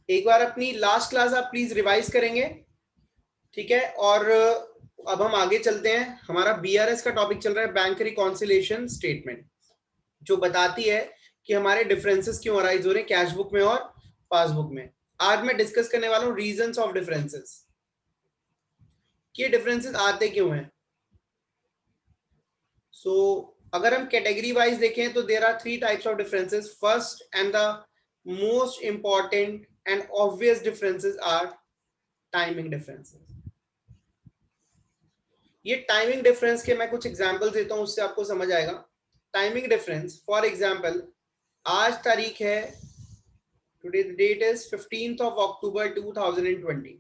एक बार अपनी last class आप प्लीज रिवाइज करेंगे, ठीक है। और अब हम आगे चलते हैं। हमारा बीआरएस का टॉपिक चल रहा है बैंक रिकॉन्सिलिएशन स्टेटमेंट, जो बताती है कि हमारे डिफरेंसेस क्यों अराइज हो रहे हैं कैश बुक में और पासबुक में। आज मैं डिस्कस करने वाला हूं रीजंस ऑफ डिफरेंसेस, कि डिफरेंसेस आते क्यों हैं। सो अगर हम कैटेगरी वाइज देखें तो there are 3 types of differences. First and the most important and obvious differences are timing differences. ये टाइमिंग डिफरेंस के मैं कुछ एग्जांपल देता हूं, उससे आपको समझ आएगा। टाइमिंग डिफरेंस, फॉर एग्जांपल आज तारीख है, today the date is 15th of October 2020।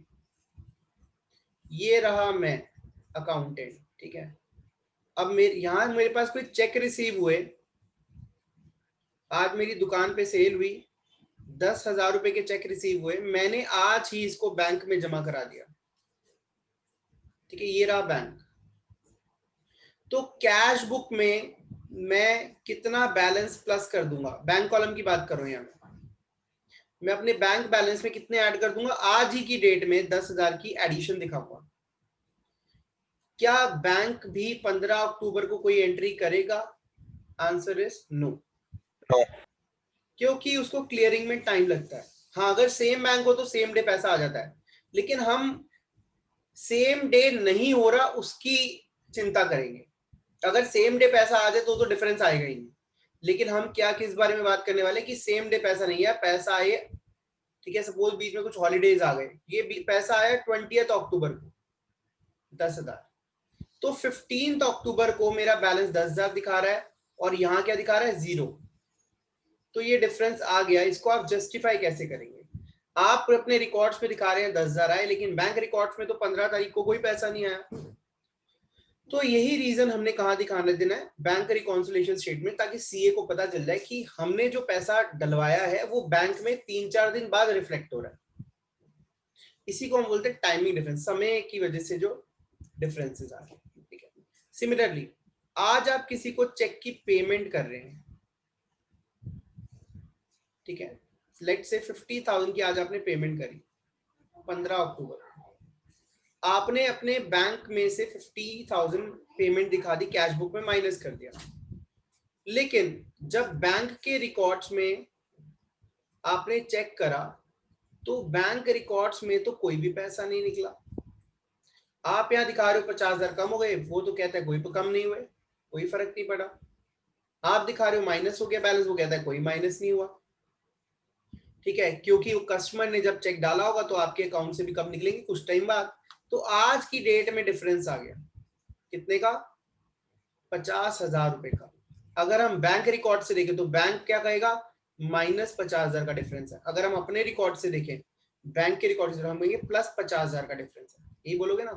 ये रहा मैं अकाउंटेंट, ठीक है। अब मेरे पास कोई चेक रिसीव हुए, आज मेरी दुकान पे सेल हुई, 10,000 रुपए के चेक रिसीव हुए, मैंने आज ही इसको बैंक में जमा करा दिया, ठीक है। ये रहा बैंक। तो कैश बुक में मैं कितना बैलेंस प्लस कर दूंगा, बैंक कॉलम की बात कर रहा हूं यहाँ मैं अपने बैंक बैलेंस में कितने ऐड कर दूंगा, आज ही की डेट में 10,000 की एडिशन दिखाऊंगा। क्या बैंक भी 15 अक्टूबर को कोई एंट्री करेगा? आंसर इज नो, क्योंकि उसको क्लियरिंग में टाइम लगता है। हाँ, अगर सेम बैंक हो तो सेम डे पैसा आ जाता है, लेकिन हम सेम डे नहीं हो रहा उसकी चिंता करेंगे। अगर सेम डे पैसा आ जाए तो डिफरेंस आएगा ही नहीं। लेकिन हम क्या किस बारे में बात करने वाले कि सेम डे पैसा नहीं है, पैसा आए, ठीक है। सपोज बीच में कुछ हॉलीडेज आ गए, ये पैसा आया 20th अक्टूबर को 10,000, तो 15th अक्टूबर को मेरा बैलेंस 10,000 दिखा रहा है और यहाँ क्या दिखा रहा है, 0। तो ये डिफरेंस आ गया। इसको आप जस्टिफाई कैसे करेंगे? आप अपने रिकॉर्ड्स में दिखा रहे हैं 10,000 आए, लेकिन बैंक रिकॉर्ड्स में तो 15 तारीख को कोई पैसा नहीं आया। तो यही रीजन हमने कहा दिखाने देना है बैंक रिकॉन्सिलिएशन स्टेटमेंट, ताकि सीए को पता चल जाए कि हमने जो पैसा डलवाया है वो बैंक में 3-4 दिन बाद रिफ्लेक्ट हो रहा है। इसी को हम बोलते हैं टाइमिंग डिफरेंस, समय की वजह से जो डिफरेंसेस आ रहे हैं, ठीक है। सिमिलरली आज आप किसी को चेक की पेमेंट कर रहे हैं, ठीक है। लेट्स से 50,000 की आज आपने पेमेंट करी 15 अक्टूबर, आपने अपने बैंक में से 50,000 पेमेंट दिखा दी, कैश बुक में माइनस कर दिया। लेकिन जब बैंक के रिकॉर्ड्स में आपने चेक करा तो बैंक रिकॉर्ड्स में तो कोई भी पैसा नहीं निकला। आप यहाँ दिखा रहे हो 50,000 कम हो गए, वो तो कहता है कोई कम नहीं हुए, कोई फर्क नहीं पड़ा। आप दिखा रहे हो माइनस हो गया बैलेंस, वो कहता है कोई माइनस नहीं हुआ, ठीक है। क्योंकि वो कस्टमर ने जब चेक डाला होगा तो आपके अकाउंट से भी कम निकलेंगे कुछ टाइम बाद। तो आज की डेट में डिफरेंस आ गया कितने का, 50,000 रुपए का। अगर हम बैंक रिकॉर्ड से देखें तो बैंक क्या कहेगा, -50,000 का डिफरेंस है। अगर हम अपने रिकॉर्ड से देखें, बैंक के रिकॉर्ड से, हम कहेंगे +50,000 का डिफरेंस है। यही बोलोगे ना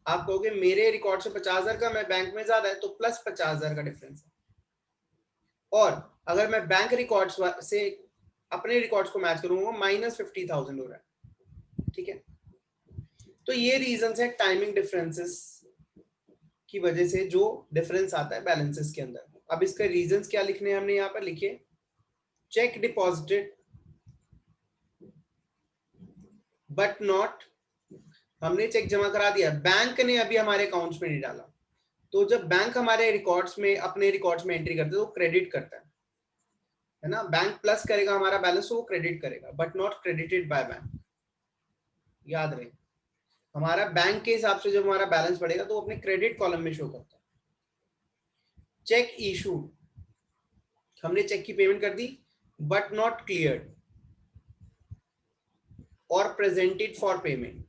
आप, कहोगे मेरे रिकॉर्ड से 50,000 का, मैं बैंक में ज्यादा है, तो +50,000 का डिफरेंस है। और अगर मैं बैंक रिकॉर्ड्स से अपने रिकॉर्ड्स को मैच करूंगा, -50,000 हो रहा है, ठीक है। तो ये रीजन है टाइमिंग डिफरेंसेस की वजह से जो डिफरेंस आता है बैलेंसेस के अंदर। अब इसका रीजंस क्या लिखने हैं हमने यहाँ पर लिखे, चेक डिपॉजिटेड बट नॉट, हमने चेक जमा करा दिया, बैंक ने अभी हमारे अकाउंट्स में नहीं डाला। तो जब बैंक हमारे रिकॉर्ड्स में, अपने रिकॉर्ड्स में एंट्री करते हैं तो क्रेडिट करता है ना। बैंक प्लस करेगा हमारा बैलेंस तो वो क्रेडिट करेगा, but not credited by bank. याद रहे, हमारा बैंक के हिसाब से जब हमारा बैलेंस बढ़ेगा तो वो अपने क्रेडिट कॉलम में शो करता है। चेक इशू, हमने चेक की पेमेंट कर दी बट नॉट क्लियर्ड और प्रेजेंटेड फॉर पेमेंट,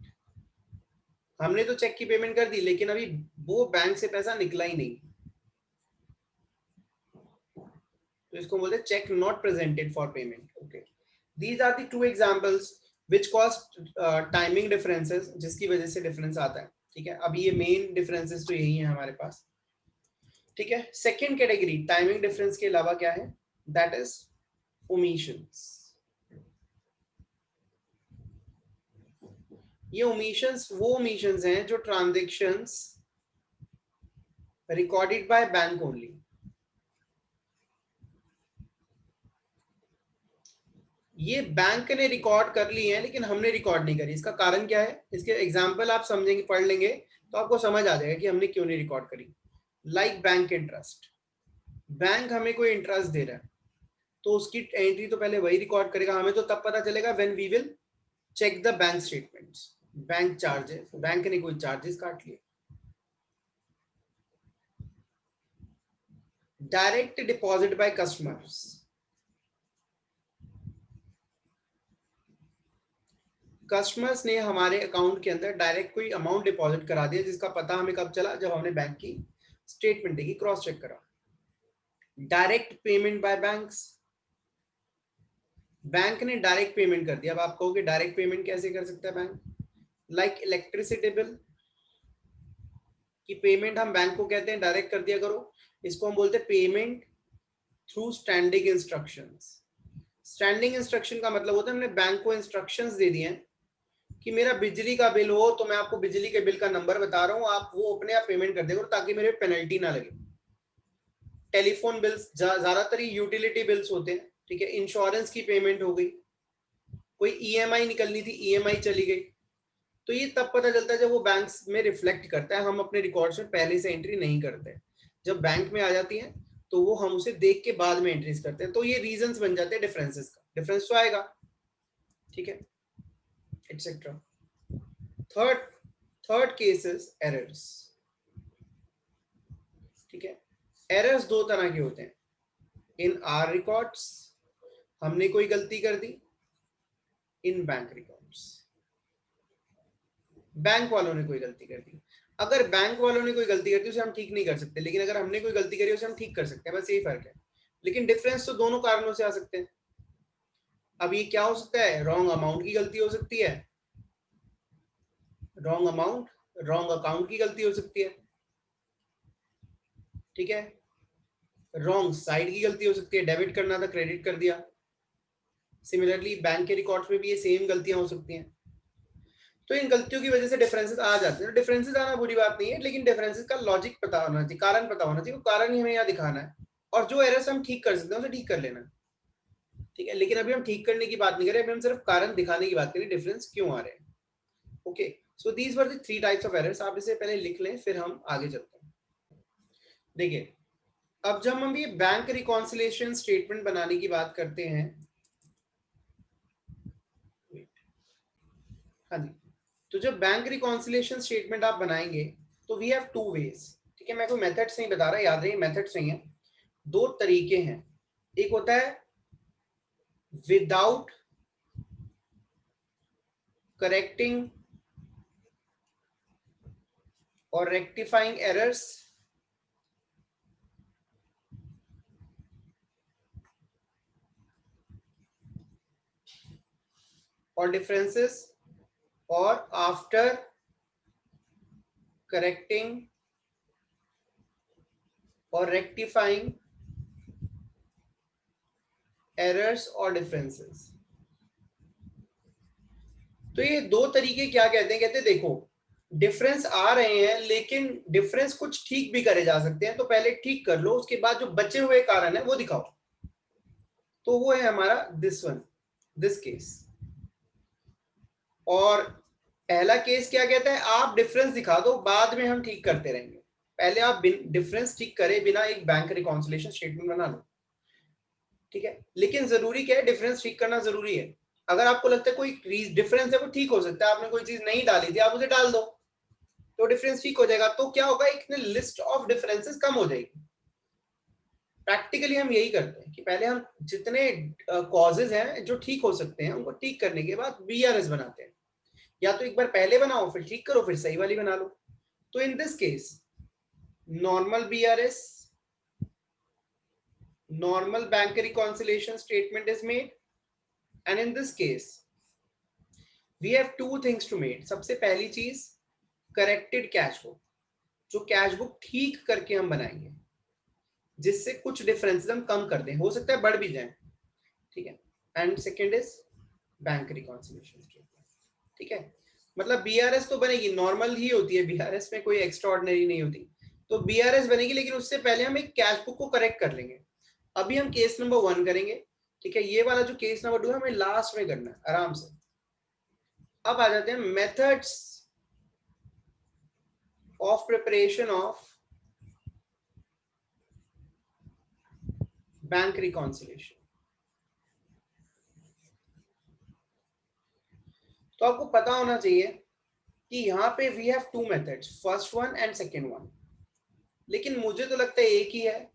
हमने तो चेक की पेमेंट कर दी लेकिन अभी वो बैंक से पैसा निकला ही नहीं, तो इसको बोलते हैं cheque not presented for payment. Okay, these are the 2 examples which cause timing differences, जिसकी वजह से डिफरेंस आता है, ठीक है। अभी ये मेन डिफरेंसेस तो यही है हमारे पास, ठीक है। सेकेंड कैटेगरी टाइमिंग डिफरेंस के अलावा क्या है, दैट इज ओमिशंस। ये ओमिशंस वो ओमिशंस हैं जो transactions recorded by bank only. ये बैंक ने रिकॉर्ड कर ली है लेकिन हमने रिकॉर्ड नहीं करी। इसका कारण क्या है, इसके एग्जाम्पल आप समझेंगे, पढ़ लेंगे तो आपको समझ आ जाएगा कि हमने क्यों नहीं रिकॉर्ड करी। लाइक बैंक इंटरेस्ट, बैंक हमें कोई इंटरेस्ट दे रहा है तो उसकी एंट्री तो पहले वही रिकॉर्ड करेगा, हमें तो तब पता चलेगा when we will check the bank statements. Bank charges, bank ने कोई चार्जेस काट लिए। Direct deposit by customers, customers ने हमारे अकाउंट के अंदर डायरेक्ट कोई अमाउंट डिपॉजिट करा दिया जिसका पता हमें कब चला, जब हमने बैंक की स्टेटमेंट देखी, क्रॉस चेक करा। Direct payment by banks, bank ने डायरेक्ट पेमेंट कर दिया। अब आप कहोगे डायरेक्ट पेमेंट कैसे कर सकता है बैंक? लाइक इलेक्ट्रिसिटी बिल की पेमेंट हम बैंक को कहते हैं डायरेक्ट कर दिया करो, इसको हम बोलते हैं payment through standing instructions. Standing instruction का मतलब होता है हमने बैंक को इंस्ट्रक्शंस दे दिए हैं कि मेरा बिजली का बिल हो तो मैं आपको बिजली के बिल का नंबर बता रहा हूँ, आप वो अपने आप पेमेंट कर देगा ताकि मेरे पेनल्टी ना लगे। टेलीफोन बिल्स, ज्यादातर यूटिलिटी बिल्स होते हैं, ठीक है। इंश्योरेंस की पेमेंट हो गई, कोई ईएमआई निकलनी थी, ईएमआई चली गई, तो ये तब पता चलता है जब वो बैंक्स में रिफ्लेक्ट करता है। हम अपने रिकॉर्ड्स में पहले से एंट्री नहीं करते, जब बैंक में आ जाती है तो वो हम उसे देख के बाद में एंट्रीज करते हैं, तो ये रीजंस बन जाते हैं डिफरेंसेस का। डिफरेंस तो आएगा, ठीक है, etcetera. Third case is errors, ठीक है। एरर्स दो तरह के होते हैं। इन आर रिकॉर्ड्स, हमने कोई गलती कर दी। इन बैंक रिकॉर्ड्स, बैंक वालों ने कोई गलती कर दी। अगर बैंक वालों ने कोई गलती कर दी उसे हम ठीक नहीं कर सकते, लेकिन अगर हमने कोई गलती करी उसे हम ठीक कर सकते हैं, बस यही फर्क है। लेकिन डिफरेंस तो दोनों कारणों से आ सकते हैं। अब ये क्या हो सकता है, रॉन्ग अमाउंट की गलती हो सकती है, रॉन्ग अमाउंट, रॉन्ग अकाउंट की गलती हो सकती है, ठीक है। रॉन्ग साइड की गलती हो सकती है, डेबिट करना था क्रेडिट कर दिया। सिमिलरली बैंक के रिकॉर्ड्स में भी ये सेम गलतियां हो सकती हैं। तो इन गलतियों की वजह से डिफरेंसेस आ जाते हैं। डिफरेंसेस आना बुरी बात नहीं है, लेकिन डिफरेंसेस का लॉजिक पता होना चाहिए, कारण पता होना चाहिए, वो कारण ही हमें यहाँ दिखाना है। और जो एरर्स हम ठीक कर सकते हैं उसे ठीक कर लेना, ठीक है। लेकिन अभी हम ठीक करने की बात नहीं कर रहे, अभी हम सिर्फ कारण दिखाने की बात करें, डिफरेंस क्यों आ रहे हैं। Okay, so these were the 3 types of errors. आप इसे पहले लिख लें फिर हम आगे चलते हैं। देखिए, अब जब हम ये बैंक रिकॉन्सिलिएशन स्टेटमेंट बनाने की बात करते हैं, हाँ जी, तो जब बैंक रिकॉन्सिलिएशन स्टेटमेंट आप बनाएंगे तो वी हैव 2 वेज, ठीक है। मैं कोई मेथड्स नहीं बता रहा, याद रहे मेथड्स नहीं है, 2 तरीके हैं। एक होता है विदाउट करेक्टिंग और रेक्टिफाइंग एरर्स, और डिफरेंसेस, और आफ्टर करेक्टिंग और रेक्टिफाइंग एरर्स और डिफरेंसेस। तो ये 2 तरीके क्या कहते हैं, कहते हैं देखो डिफरेंस आ रहे हैं लेकिन डिफरेंस कुछ ठीक भी करे जा सकते हैं, तो पहले ठीक कर लो, उसके बाद जो बचे हुए कारण है वो दिखाओ। तो वो है हमारा दिस वन, दिस केस। और पहला केस क्या कहता है, आप डिफरेंस दिखा दो, बाद में हम ठीक करते रहेंगे। पहले आप डिफरेंस ठीक करे बिना एक बैंक रिकॉन्सिलिएशन स्टेटमेंट बना लो, ठीक है। लेकिन जरूरी क्या है, डिफरेंस ठीक करना जरूरी है। अगर आपको लगता है कोई डिफरेंस है वो ठीक हो सकता है, आपने कोई चीज नहीं डाली थी आप उसे डाल दो तो डिफरेंस ठीक हो जाएगा। तो क्या होगा, एक लिस्ट ऑफ डिफरेंसेस कम हो जाएगी। प्रैक्टिकली हम यही करते हैं कि पहले हम जितने कॉजेज हैं जो ठीक हो सकते हैं उनको ठीक करने के बाद बीआरएस बनाते हैं। या तो एक बार पहले बनाओ फिर ठीक करो फिर सही वाली बना लो। तो in this case normal BRS, normal bank reconciliation statement is made, and in this case we have 2 things to make. सबसे पहली चीज करेक्टेड कैश बुक, जो कैश बुक ठीक करके हम बनाएंगे जिससे कुछ डिफरेंसेस हम कम कर दें, हो सकता है बढ़ भी जाए, ठीक है। And second is bank reconciliation statement, ठीक है। मतलब बीआरएस तो बनेगी, नॉर्मल ही होती है बीआरएस में, कोई एक्स्ट्रा ऑर्डिनरी नहीं होती। तो बीआरएस बनेगी लेकिन उससे पहले हम एक कैश बुक को करेक्ट कर लेंगे। अभी हम केस नंबर 1 करेंगे, ठीक है, ये वाला जो केस नंबर 2 है हमें लास्ट में करना है आराम से। अब आ जाते हैं methods of preparation of bank reconciliation. तो आपको पता होना चाहिए कि यहाँ पे we have two methods, first one and second one, लेकिन मुझे तो लगता है एक ही है।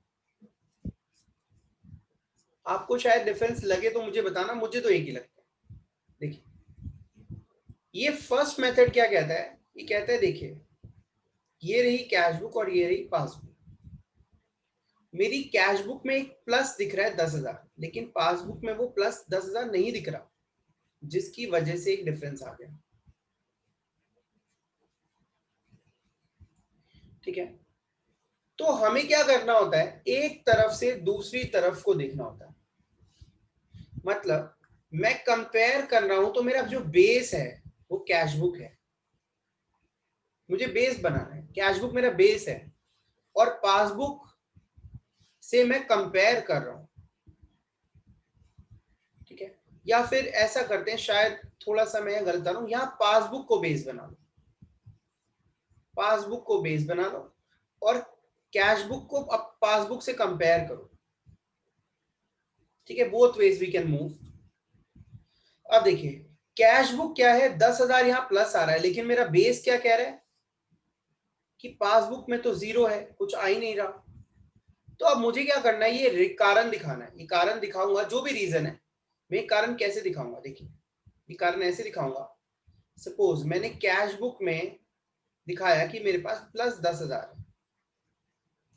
आपको शायद डिफरेंस लगे तो मुझे बताना, मुझे तो एक ही लगता है। देखिए ये फर्स्ट मेथड क्या कहता है, ये कहता है देखिए ये रही कैश बुक और ये रही पासबुक। मेरी कैश बुक में एक प्लस दिख रहा है 10,000, लेकिन पासबुक में वो प्लस 10,000 नहीं दिख रहा, जिसकी वजह से एक डिफरेंस आ गया। ठीक है, तो हमें क्या करना होता है, एक तरफ से दूसरी तरफ को देखना होता है। मतलब मैं कंपेयर कर रहा हूं तो मेरा जो बेस है वो कैश बुक है, मुझे बेस बनाना है, कैश बुक मेरा बेस है और पासबुक से मैं कंपेयर कर रहा हूं। ठीक है, या फिर ऐसा करते हैं, शायद थोड़ा सा मैं गलत कर रहा हूं, यहां पासबुक को बेस बना लो, पासबुक को बेस बना लो और कैश बुक को अब पासबुक से कंपेयर करो। ठीक है, both ways we can move. अब देखिए कैश बुक क्या है, 10,000 यहां प्लस आ रहा है, लेकिन मेरा बेस क्या कह रहा है कि पासबुक में तो 0 है, कुछ आ ही नहीं रहा। तो अब मुझे क्या करना है, ये कारण दिखाना है। ये कारण दिखाऊंगा, जो भी रीजन है मैं कारण कैसे दिखाऊंगा, देखिए ये कारण ऐसे दिखाऊंगा। सपोज मैंने कैश बुक में दिखाया कि मेरे पास प्लस 10,000 है।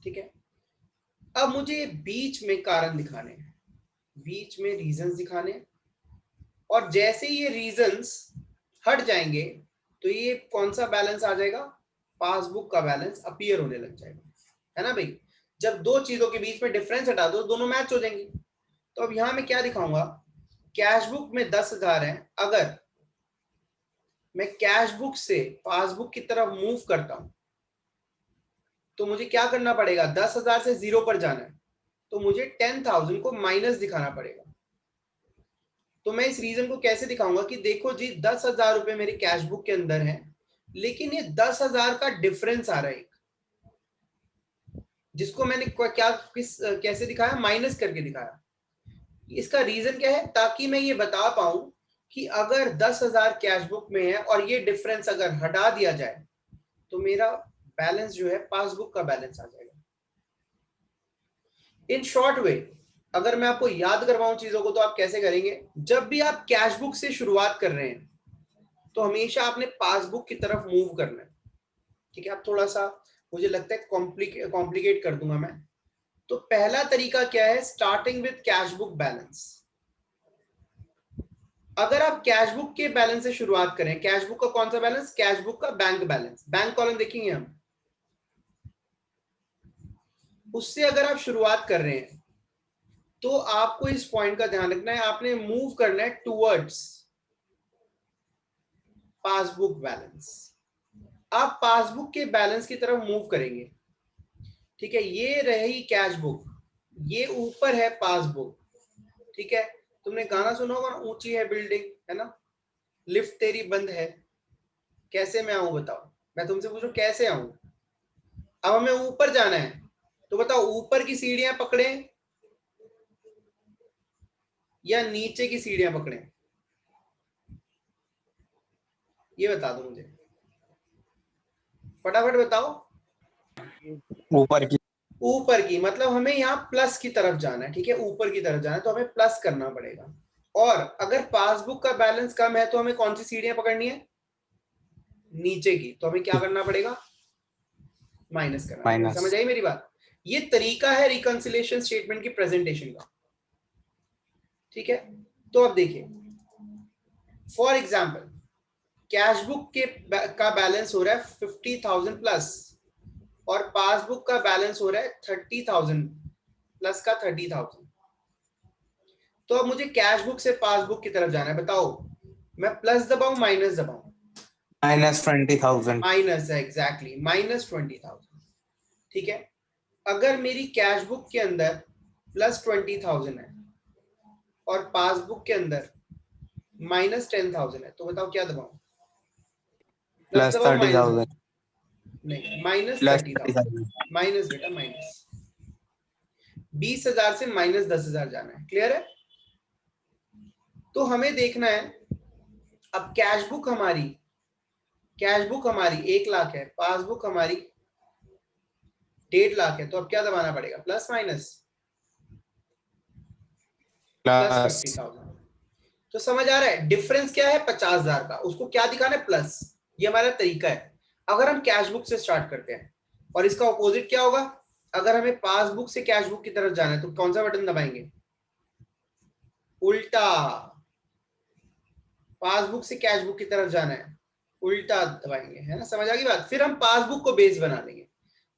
ठीक है, अब मुझे बीच में कारण दिखाने हैं, बीच में रीजंस दिखाने हैं, और जैसे ये रीजंस हट जाएंगे तो ये कौन सा बैलेंस आ जाएगा, पासबुक का बैलेंस अपीयर होने लग जाएगा, है ना भाई। जब दो चीजों के बीच में डिफरेंस हटा दो, दोनों मैच हो जाएंगी। तो अब यहां मैं क्या दिखाऊंगा, कैश बुक में 10,000 है, अगर मैं कैश बुक से पासबुक की तरफ मूव करता हूं तो मुझे क्या करना पड़ेगा, 10,000 से 0 पर जाना है, तो मुझे 10,000 को माइनस दिखाना पड़ेगा। तो मैं इस रीजन को कैसे दिखाऊंगा कि देखो जी 10,000 रुपए मेरे कैश बुक के अंदर है, लेकिन ये 10,000 का डिफरेंस आ रहा है, जिसको मैंने कैसे दिखाया, माइनस करके दिखाया। इसका रीजन क्या है, ताकि मैं ये बता पाऊं कि अगर 10,000 कैश बुक में है और ये डिफरेंस अगर हटा दिया जाए तो मेरा बैलेंस जो है पासबुक का बैलेंस आ जाएगा। इन शॉर्ट वे अगर मैं आपको याद करवाऊं चीजों को तो आप कैसे करेंगे, जब भी आप कैश बुक से शुरुआत कर रहे हैं तो हमेशा आपने पासबुक की तरफ मूव करना है। ठीक है, आप थोड़ा सा, मुझे लगता है कॉम्प्लिकेट कर दूंगा मैं। तो पहला तरीका क्या है, starting with cash book balance. अगर आप कैश बुक के बैलेंस से शुरुआत करें, कैश बुक का कौन सा बैलेंस, कैश बुक का बैंक बैलेंस, बैंक कॉलम देखेंगे हम, उससे अगर आप शुरुआत कर रहे हैं तो आपको इस पॉइंट का ध्यान रखना है, आपने मूव करना है टूवर्ड्स पासबुक बैलेंस। आप पासबुक के बैलेंस की तरफ मूव करेंगे। ठीक है, ये रही कैश बुक, ये ऊपर है पासबुक। ठीक है, तुमने गाना सुना होगा, ऊंची है बिल्डिंग, है ना, लिफ्ट तेरी बंद है, कैसे मैं आऊं बताओ। मैं तुमसे पूछूं कैसे आऊं, अब हमें ऊपर जाना है, तो बताओ ऊपर की सीढ़ियां पकड़े या नीचे की सीढ़ियां पकड़े, ये बता दो मुझे, फटाफट बताओ। ऊपर की। ऊपर की, मतलब हमें यहाँ प्लस की तरफ जाना है। ठीक है, ऊपर की तरफ जाना है तो हमें प्लस करना पड़ेगा। और अगर पासबुक का बैलेंस कम है तो हमें कौन सी सीढ़ियां पकड़नी है, नीचे की, तो हमें क्या करना पड़ेगा, माइनस करना पड़ेगा। समझ आई मेरी बात, ये तरीका है रिकंसिलिएशन स्टेटमेंट की प्रेजेंटेशन का। ठीक है, तो अब देखिए फॉर एग्जाम्पल कैश बुक के का बैलेंस हो रहा है 50,000 प्लस और पासबुक का बैलेंस हो रहा है 30,000 प्लस का 30,000। तो अब मुझे कैश बुक से पासबुक की तरफ जाना है, बताओ मैं प्लस दबाऊं माइनस दबाऊं, -20,000। माइनस है, एग्जैक्टली -20,000। ठीक है, अगर मेरी कैश बुक के अंदर +20,000 है और पासबुक के अंदर -10,000 है, तो बताओ क्या दबाऊं? प्लस प्लस दबाओ माइनस 30,000 दबाओ? नहीं, प्लस -30,000 माइनस, बेटा माइनस। 20,000 से -10,000 जाना है, क्लियर है? तो हमें देखना है अब कैश बुक हमारी 1 लाख है, पासबुक हमारी 1.5 लाख है, तो अब क्या दबाना पड़ेगा? Plus minus? Plus plus 50,000। तो समझ आ रहा है डिफरेंस क्या है? 50,000 का, उसको क्या दिखाना है? प्लस। ये हमारा तरीका है अगर हम कैश बुक से स्टार्ट करते हैं। और इसका ऑपोजिट क्या होगा? अगर हमें पासबुक से कैश बुक की तरफ जाना है तो कौन सा बटन दबाएंगे? उल्टा। पासबुक से कैश बुक की तरफ जाना है, उल्टा दबाएंगे, है ना? समझ आ गई बात? फिर हम पासबुक को बेस बना देंगे।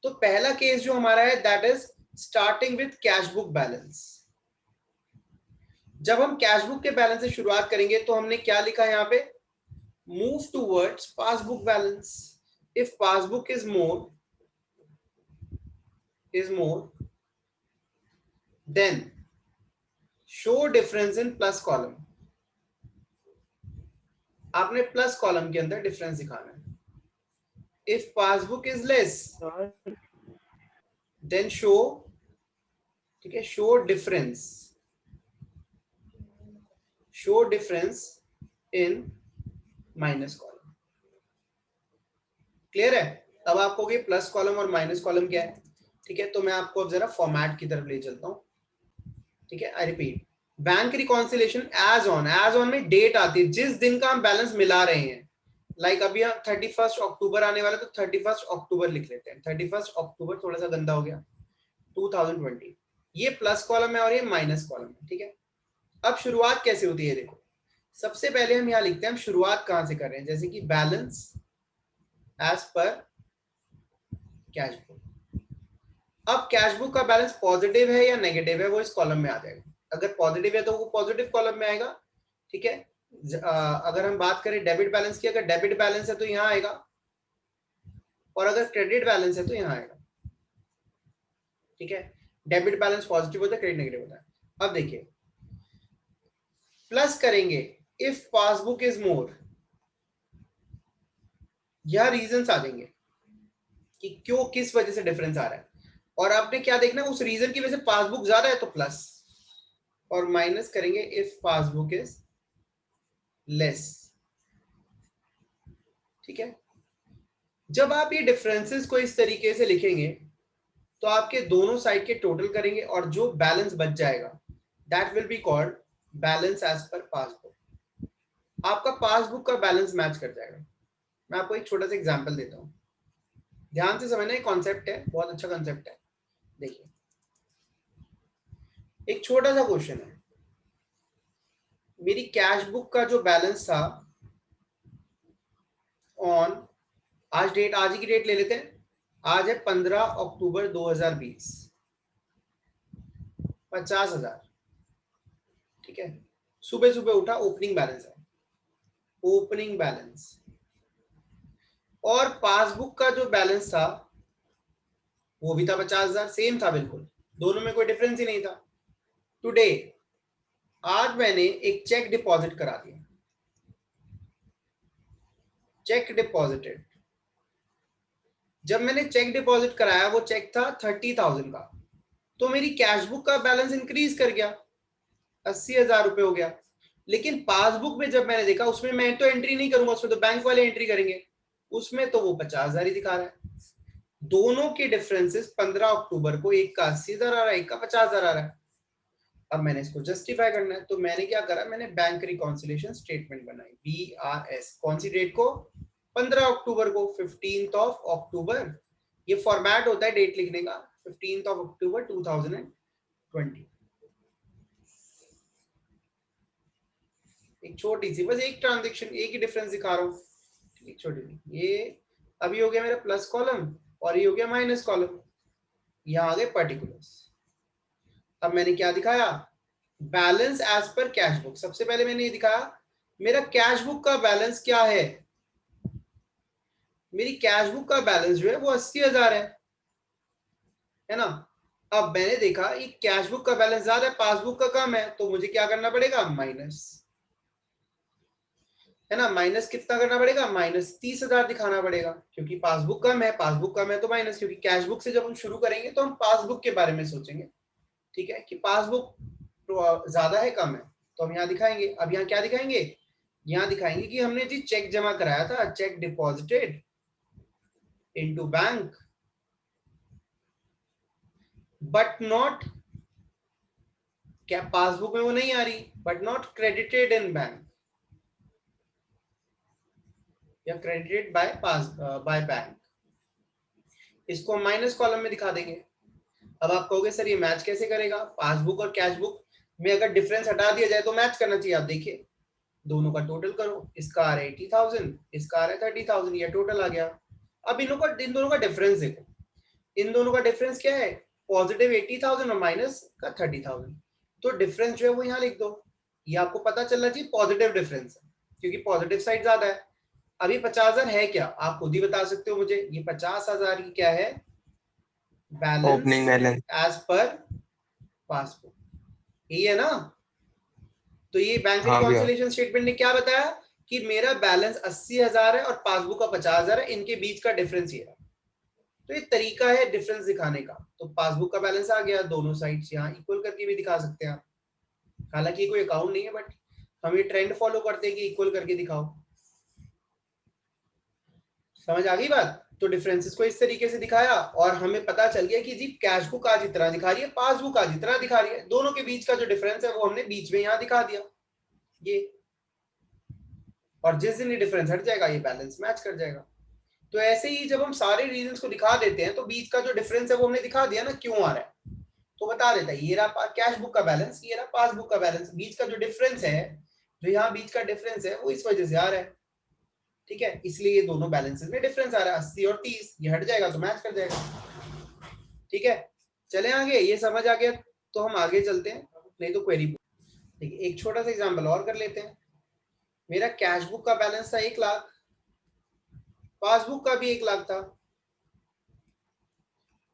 तो पहला केस जो हमारा है that is starting with cash book balance. जब हम कैश बुक के बैलेंस से शुरुआत करेंगे तो हमने क्या लिखा है यहाँ पे? Move towards passbook balance. If passbook is more than show difference in plus column. आपने प्लस कॉलम के अंदर डिफरेंस दिखाना है। If passbook is less than show, ठीक है, show difference in minus column. Clear है? अब आप कहोगे प्लस कॉलम और माइनस कॉलम क्या है? ठीक है, तो मैं आपको अब जरा फॉर्मेट की तरफ ले चलता हूं। ठीक है, I repeat, bank reconciliation as on में डेट आती है जिस दिन का हम बैलेंस मिला रहे हैं। लाइक अभी 31 अक्टूबर आने वाला, तो 31 अक्टूबर लिख लेते हैं। 31 अक्टूबर थोड़ा सा गंदा हो गया, 2020। ये प्लस कॉलम है और ये माइनस कॉलम है। ठीक है, अब शुरुआत कैसे होती है? देखो, सबसे पहले हम यहाँ लिखते हैं हम शुरुआत कहां से कर रहे हैं, जैसे कि balance as per cash book. अब कैश बुक का बैलेंस पॉजिटिव है या नेगेटिव है वो इस कॉलम में आ जाएगा। अगर पॉजिटिव है तो वो पॉजिटिव कॉलम में आएगा। ठीक है, अगर हम बात करें डेबिट बैलेंस की, अगर डेबिट बैलेंस है तो यहाँ आएगा, और अगर क्रेडिट बैलेंस है तो यहाँ आएगा। ठीक है, डेबिट बैलेंस पॉजिटिव होता है, क्रेडिट नेगेटिव होता है। अब देखिए, प्लस करेंगे इफ पासबुक इज मोर, यह रीजंस आ जाएंगे कि क्यों, किस वजह से डिफरेंस आ रहा है। और आपने क्या देखना है, उस रीजन की वजह से पासबुक ज्यादा है तो प्लस, और माइनस करेंगे इफ पासबुक इज लेस। ठीक है, जब आप ये डिफरेंसेस को इस तरीके से लिखेंगे तो आपके दोनों साइड के टोटल करेंगे और जो बैलेंस बच जाएगा that will be called balance as per passbook. आपका पासबुक का बैलेंस मैच कर जाएगा। मैं आपको एक छोटा सा एग्जांपल देता हूं, ध्यान से समझना। एक कॉन्सेप्ट है, बहुत अच्छा कॉन्सेप्ट है। देखिए, एक छोटा सा क्वेश्चन है। मेरी कैश बुक का जो बैलेंस था ऑन, आज ही की डेट ले लेते हैं, आज है 15 अक्टूबर 2020, 50,000। ठीक है, सुबह सुबह उठा, ओपनिंग बैलेंस है, ओपनिंग बैलेंस। और पासबुक का जो बैलेंस था वो भी था 50,000, सेम था बिल्कुल, दोनों में कोई डिफरेंस ही नहीं था। टुडे, आज मैंने एक चेक डिपॉजिट करा दिया, चेक डिपॉजिटेड। जब मैंने चेक डिपॉजिट कराया वो चेक था 30,000 का, तो मेरी कैश बुक का बैलेंस इंक्रीज कर गया, 80,000 रुपए हो गया। लेकिन पासबुक में जब मैंने देखा, उसमें मैं तो एंट्री नहीं करूंगा, उसमें तो बैंक वाले एंट्री करेंगे, उसमें तो वो 50,000 ही दिखा रहा है। दोनों के डिफरेंसेस 15 अक्टूबर को, एक का 80,000 आ रहा है, एक का 50,000 आ रहा है। अब मैंने इसको जस्टिफाई करना है, तो मैंने क्या करा, मैंने बैंक रिकॉन्सिलेशन स्टेटमेंट बनाई, BRS। कौन सी डेट को? 15 अक्टूबर को, 15th ऑफ अक्टूबर। ये फॉर्मेट होता है डेट लिखने का, 15th ऑफ अक्टूबर 2020। एक छोटी सी, बस एक ट्रांजेक्शन, एक ही डिफरेंस दिखा रहा हूँ, एक छोटी, ये अभी हो गया मेरा प्लस कॉलम और ये हो गया माइनस कॉलम, यहाँ आ गए पर्टिकुलर्स। अब मैंने क्या दिखाया, balance as per cash book. सबसे पहले मैंने ये दिखाया मेरा कैश बुक का बैलेंस क्या है। मेरी कैश बुक का बैलेंस जो है वो 80,000 है ना। अब मैंने देखा ये कैश बुक का बैलेंस ज्यादा है, पासबुक का कम है, तो मुझे क्या करना पड़ेगा, माइनस, है ना। माइनस कितना करना पड़ेगा, माइनस 30,000 दिखाना पड़ेगा, क्योंकि पासबुक कम है, पासबुक कम है तो माइनस, क्योंकि कैश बुक से जब हम शुरू करेंगे तो हम पासबुक के बारे में सोचेंगे, ठीक है, कि पासबुक तो ज्यादा है कम है, तो हम यहाँ दिखाएंगे। अब यहाँ क्या दिखाएंगे, यहाँ दिखाएंगे कि हमने जी चेक जमा कराया था, check deposited into bank but not, क्या पासबुक में वो नहीं आ रही, but not credited in bank या क्रेडिटेड बाय बैंक, इसको माइनस कॉलम में दिखा देंगे। अब आप कहोगे सर ये मैच कैसे करेगा, पासबुक और कैश बुक में अगर डिफरेंस हटा दिया जाए तो मैच करना चाहिए। आप देखिए दोनों का टोटल करो, इसका आ रहा है 80,000, इसका आ रहा है 30,000, ये टोटल आ गया। अब इन दोनों का डिफरेंस देखो, इन दोनों का डिफरेंस क्या है, पॉजिटिव 80,000 और माइनस का 30,000, तो डिफरेंस जो है वो यहाँ लिख दो। ये आपको पता चलना चाहिए पॉजिटिव डिफरेंस है, क्योंकि पॉजिटिव साइड ज्यादा है। अभी 50,000 है क्या, आप खुद ही बता सकते हो मुझे, ये 50,000 की क्या है, balance opening balance. As per passbook, यही है ना। तो ये बैंक हाँ भैया। रिकॉन्सिलिएशन स्टेटमेंट ने क्या बताया कि मेरा बैलेंस 80,000 है और पासबुक का 50,000 है, इनके बीच का डिफरेंस ये है। तो ये तरीका है डिफरेंस दिखाने का। तो पासबुक का बैलेंस आ गया, दोनों साइड्स यहाँ इक्वल करके भी दिखा सकते हैं आप, हालांकि कोई अकाउंट नहीं है बट हम ये ट्रेंड फॉलो करते हैं कि इक्वल करके दिखाओ। समझ आ गई बात। तो डिफरेंसेस को इस तरीके से दिखाया और हमें पता चल गया कि जी कैश बुक आज इतना दिखा रही है, पासबुक आज इतना दिखा रही है, दोनों के बीच का जो डिफरेंस है वो हमने बीच में यहाँ दिखा दिया ये, और जिस दिन ये डिफरेंस हट जाएगा ये बैलेंस मैच कर जाएगा। तो ऐसे ही जब हम सारे रीजंस को दिखा देते हैं तो बीच का जो डिफरेंस है वो हमने दिखा दिया ना क्यों आ रहा है, तो बता देता है ये रहा कैश बुक का बैलेंस, ये रहा पासबुक का बैलेंस, बीच का जो डिफरेंस है, जो यहाँ बीच का डिफरेंस है वो इस वजह से आ रहा है, ठीक है, इसलिए ये दोनों बैलेंसेस में डिफरेंस आ रहा है 80 और 30, ये हट जाएगा तो मैच कर जाएगा, ठीक है। चले आगे, ये समझ आ गया तो हम आगे चलते हैं, नहीं तो क्वेरी। देखिए एक छोटा सा एग्जांपल और कर लेते हैं। मेरा कैश बुक का बैलेंस था 1,00,000, पासबुक का भी 1,00,000 था।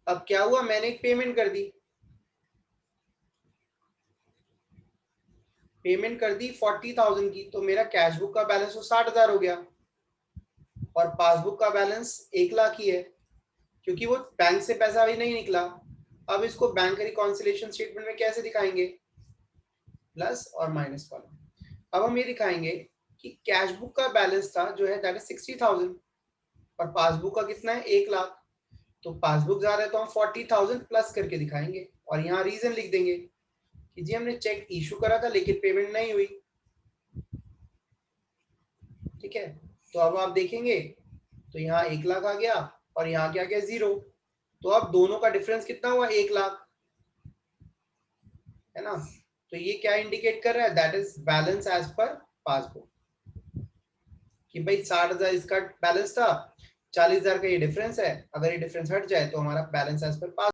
अब क्या हुआ, मैंने एक पेमेंट कर दी, पेमेंट कर दी 40,000 की, तो मेरा कैश बुक का बैलेंस वो 60,000 हो गया और पासबुक का बैलेंस 1,00,000 ही है, क्योंकि वो बैंक से पैसा अभी नहीं निकला। अब इसको बैंक रिकॉन्सिलिएशन स्टेटमेंट में कैसे दिखाएंगे, प्लस और माइनस कॉलम। अब हम ये दिखाएंगे कि कैश बुक का बैलेंस था जो है दैट इज 60,000 और पासबुक का कितना है 1,00,000, तो पासबुक जा रहा है तो हम 40,000 प्लस करके दिखाएंगे और यहाँ रीजन लिख देंगे कि जी हमने चेक इशू करा था लेकिन पेमेंट नहीं हुई, ठीक है। तो अब आप देखेंगे तो यहाँ 1,00,000 आ गया और यहाँ क्या गया 0, तो अब दोनों का डिफरेंस कितना हुआ 1,00,000, है ना। तो ये क्या इंडिकेट कर रहा है, that is balance as per passbook, कि भाई 60,000 इसका बैलेंस था, 40,000 का ये डिफरेंस है, अगर ये डिफरेंस हट जाए तो हमारा बैलेंस एज पर पास